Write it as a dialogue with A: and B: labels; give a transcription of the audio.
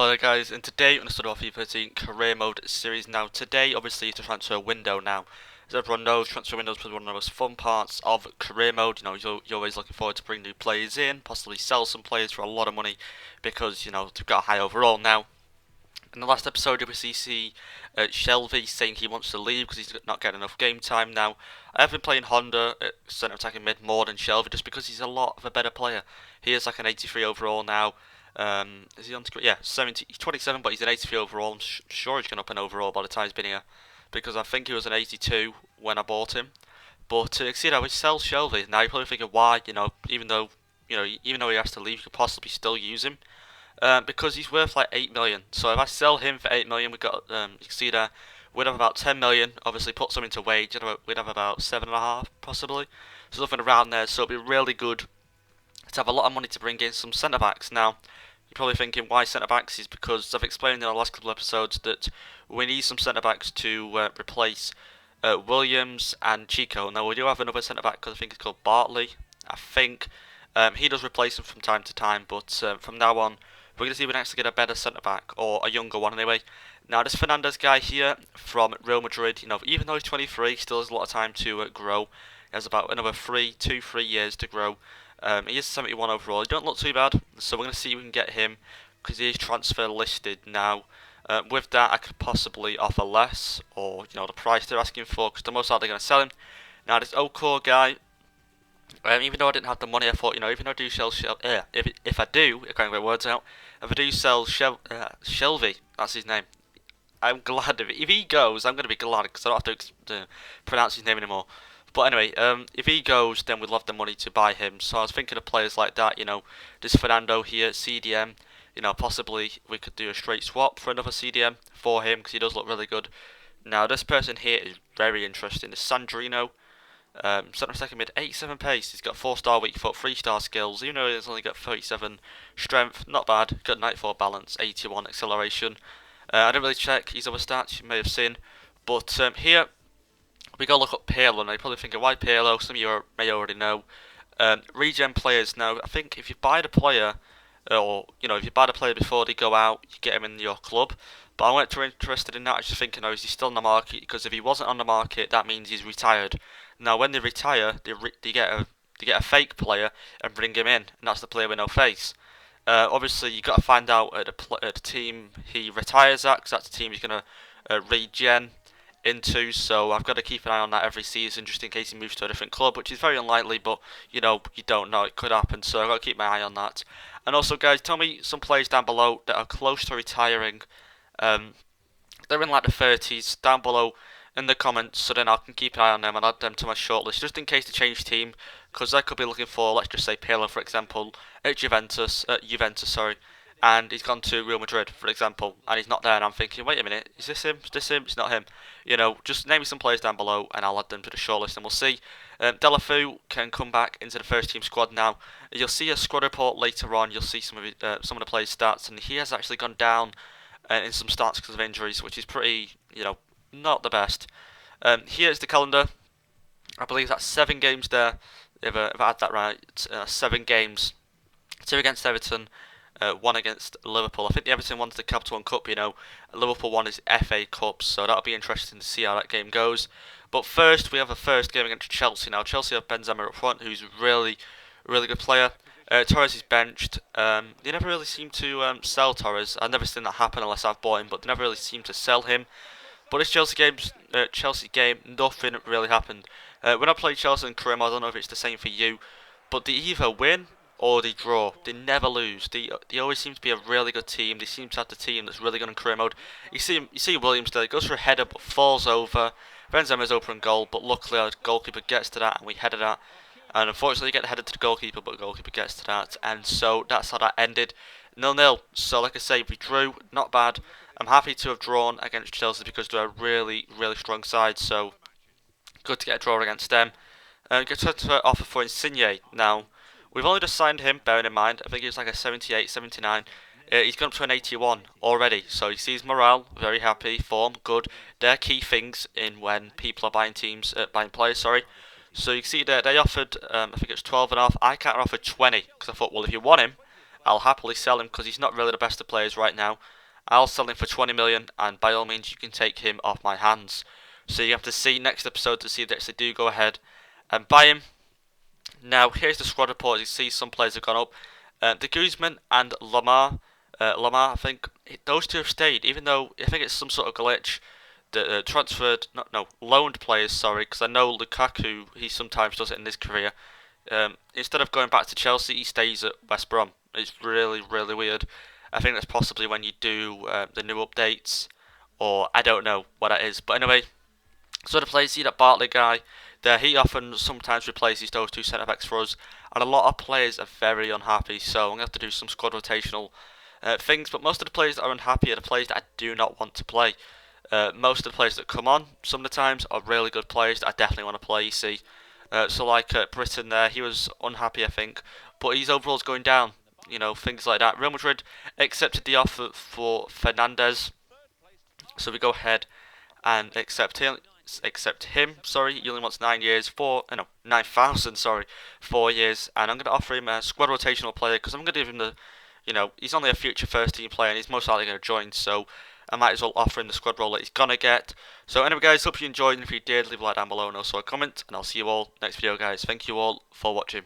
A: Hello guys, and today I'm going to start off FIFA 13 Career Mode series. Now today obviously is the transfer window now. As everyone knows, transfer window is one of the most fun parts of Career Mode. You're always looking forward to bring new players in, possibly sell some players for a lot of money because, they've got a high overall now. In the last episode, we see Shelby saying he wants to leave because he's not getting enough game time now. I have been playing Honda at centre attacking mid more than Shelby just because he's a lot of a better player. He is like an 83 overall now. Is he on screen? Yeah, he's 27, but he's an 83 overall. I'm sure he's gone up an overall by the time he's been here because I think he was an 82 when I bought him. But see how he sells Shelby. Now you're probably thinking why, even though he has to leave, you could possibly still use him. Because he's worth like 8 million. So if I sell him for 8 million, we got you can see there, we'd have about 10 million. Obviously, put some into wage, we'd have about 7.5 possibly. So something around there. So it'd be really good to have a lot of money to bring in some centre backs. Now, you're probably thinking why centre backs is because I've explained in the last couple of episodes that we need some centre backs to replace Williams and Chico. Now we do have another centre back because I think it's called Bartley. I think he does replace him from time to time, but from now on we're going to see if we can actually get a better centre back or a younger one anyway. Now this Fernandez guy here from Real Madrid, even though he's 23, he still has a lot of time to grow. He has about another 3 years to grow. He is 71 overall. He don't look too bad, so we're going to see if we can get him because he is transfer listed now. With that, I could possibly offer less, or the price they're asking for, because the most likely going to sell him. Now this Okor guy, even though I didn't have the money, I thought even though I do sell if I do, I can't get words out. If I do sell Shelby, that's his name. I'm glad if he goes, I'm going to be glad because I don't have to pronounce his name anymore. But anyway, if he goes, then we'd love the money to buy him. So I was thinking of players like that, this Fernando here, CDM, possibly we could do a straight swap for another CDM for him because he does look really good. Now this person here is very interesting. This Sandrino, centre second mid, 87 pace. He's got 4-star weak foot, 3-star skills. Even though he's only got 37 strength, not bad. Got 94 balance, 81 acceleration. I didn't really check his other stats. You may have seen, but here we go look up Pirlo. Now you're probably thinking, why Pirlo? Some of you may already know. Regen players. Now I think if you buy the player, or if you buy the player before they go out, you get him in your club. But I wasn't too interested in that. I was just thinking, is he still on the market? Because if he wasn't on the market, that means he's retired. Now when they retire, they get a fake player and bring him in, and that's the player with no face. Obviously, you got to find out at the team he retires at, because that's the team he's going to regen into. So I've got to keep an eye on that every season, just in case he moves to a different club, which is very unlikely. But you don't know; it could happen. So I've got to keep my eye on that. And also, guys, tell me some players down below that are close to retiring. They're in like the 30s down below in the comments, so then I can keep an eye on them and add them to my shortlist just in case they change team, because I could be looking for, let's just say Pirlo for example, at Juventus, sorry, and he's gone to Real Madrid for example, and he's not there, and I'm thinking, wait a minute, is this him? Is this him? It's not him. Just name me some players down below and I'll add them to the shortlist and we'll see. Delafu can come back into the first team squad now. You'll see a squad report later on. You'll see some of the players' stats, and he has actually gone down in some stats because of injuries, which is pretty, not the best. Here's the calendar. I believe that's 7 games there. If I had that right, 7 games. 2 against Everton, 1 against Liverpool. I think the Everton one's the Capital One Cup, Liverpool one is FA Cup, so that'll be interesting to see how that game goes. But first, we have a first game against Chelsea. Now, Chelsea have Benzema up front, who's a really, really good player. Torres is benched. They never really seem to sell Torres. I've never seen that happen unless I've bought him, but they never really seem to sell him. But this Chelsea game, nothing really happened. When I play Chelsea and Karim, I don't know if it's the same for you, but they either win or they draw. They never lose. They always seem to be a really good team. They seem to have the team that's really good in career mode. You see Williams there, goes for a header but falls over. Benzema's open goal, but luckily our goalkeeper gets to that and we headed that. And unfortunately, you get headed to the goalkeeper, but the goalkeeper gets to that. And so that's how that ended. 0-0. So like I say, we drew. Not bad. I'm happy to have drawn against Chelsea because they're a really, really strong side. So good to get a draw against them. Get to offer for Insigne. Now, we've only just signed him, bearing in mind. I think he was like a 78, 79. He's gone up to an 81 already. So he sees morale, very happy, form, good. They're key things in when people are buying players, sorry. So you can see there, they offered, I think it's 12 and a half. I can't offer 20 because I thought, well, if you want him, I'll happily sell him because he's not really the best of players right now. I'll sell him for 20 million, and by all means, you can take him off my hands. So you have to see next episode to see if they actually do go ahead and buy him. Now, here's the squad report. You see some players have gone up. De Guzman and Lamar, I think those two have stayed, even though I think it's some sort of glitch. The transferred, no, loaned players. Sorry, because I know Lukaku. He sometimes does it in his career. Instead of going back to Chelsea, he stays at West Brom. It's really, really weird. I think that's possibly when you do the new updates, or I don't know what that is. But anyway, so the players, see that Bartley guy there, he often sometimes replaces those two centre backs for us, and a lot of players are very unhappy. So I'm gonna have to do some squad rotational things. But most of the players that are unhappy are the players that I do not want to play. Most of the players that come on some of the times are really good players that I definitely want to play. You see, so like Britain there, he was unhappy I think, but his overall's going down. You know, things like that. Real Madrid accepted the offer for Fernandez, so we go ahead and accept him. Sorry, he only wants 9 years, 9,000. Sorry, 4 years, and I'm going to offer him a squad rotational player because I'm going to give him the, he's only a future first team player and he's most likely going to join. So I might as well offer him the squad role that he's gonna get. So anyway, guys, hope you enjoyed, and if you did, leave a like down below and also a comment, and I'll see you all next video, guys. Thank you all for watching.